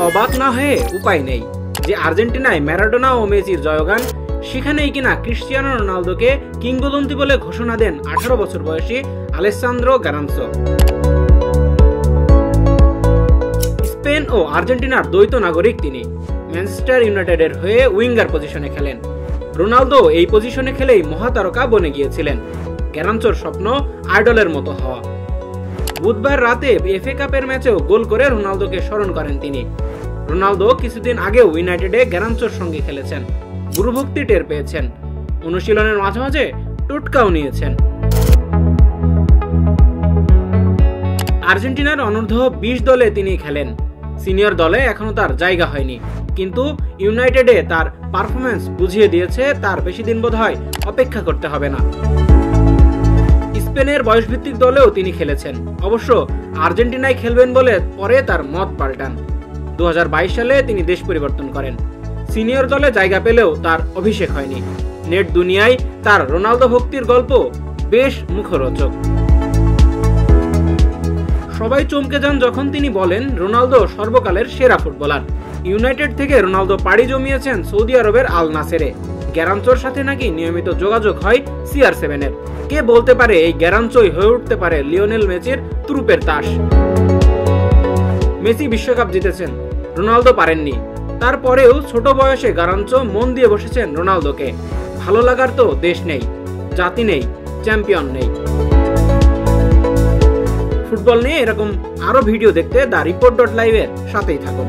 অবাক না হয়ে উপায় নেই যে আর্জেন্টিনায় ম্যারাডোনা ও মেসির জয়গান, সেখানেই কিনা ক্রিস্টিয়ানো রোনালদোকে কিংবদন্তি বলে ঘোষণা দেন 18 বছর বয়সী আলেসান্দ্রো গারানচো। স্পেন ও আর্জেন্টিনার দ্বৈত নাগরিক তিনি। ম্যানচেস্টার ইউনাইটেডের হয়ে উইঙ্গার পজিশনে খেলেন। রোনালদো এই পজিশনে খেলেই মহাতারকা বনে গিয়েছিলেন। গারানচোর স্বপ্ন আইডলের মতো হওয়া। বুধবার রাতে এফএ কাপের ম্যাচেও গোল করে রোনালদোকে স্মরণ করেন তিনি। রোনালদো কিছুদিন আগেও ইউনাইটেডে গারানচোর সঙ্গে খেলেছেন, গুরুভক্তি টের পেয়েছেন, অনুশীলনের মাঝে মাঝে টোটকাও নিয়েছেন। আর্জেন্টিনার অনূর্ধ্ব 20 দলে তিনি খেলেন। সিনিয়র দলে এখনো তার জায়গা হয়নি, কিন্তু ইউনাইটেডে তার পারফরম্যান্স বুঝিয়ে দিয়েছে তার বেশি দিন বোধহয় অপেক্ষা করতে হবে না। স্পেনের বয়সভিত্তিক দলেও তিনি খেলেছেন। অবশ্য আর্জেন্টিনায় খেলবেন বলে পরে তার মত পাল্টান। 2022 সালে তিনি দেশ পরিবর্তন করেন। সিনিয়র দলে জায়গা পেলেও তার অভিষেক হয়নি। নেট দুনিয়ায় তার রোনালদো ভক্তির গল্প বেশ মুখরোচক। সবাই চমকে যান যখন তিনি বলেন রোনালদো সর্বকালের সেরা ফুটবলার। ইউনাইটেড থেকে রোনালদো পাড়ি জমিয়েছেন সৌদি আরবের আল নাসেরে। গারানচোর সাথে নাকি নিয়মিত যোগাযোগ হয় CR7-এর। কে বলতে পারে এই গারানচোই হয়ে উঠতে পারে লিওনেল মেসির ত্রুপের তাস। মেসি বিশ্বকাপ জিতেছেন, রোনালদো পারেননি। তারপরেও ছোট বয়সে গারানচো মন দিয়ে বসেছেন রোনালদোকে। ভালো লাগার তো দেশ নেই, জাতি নেই, চ্যাম্পিয়ন নেই। ফুটবল নিয়ে এরকম আরো ভিডিও দেখতে দ্য রিপোর্ট.লাইভ এর সাথেই থাকুন।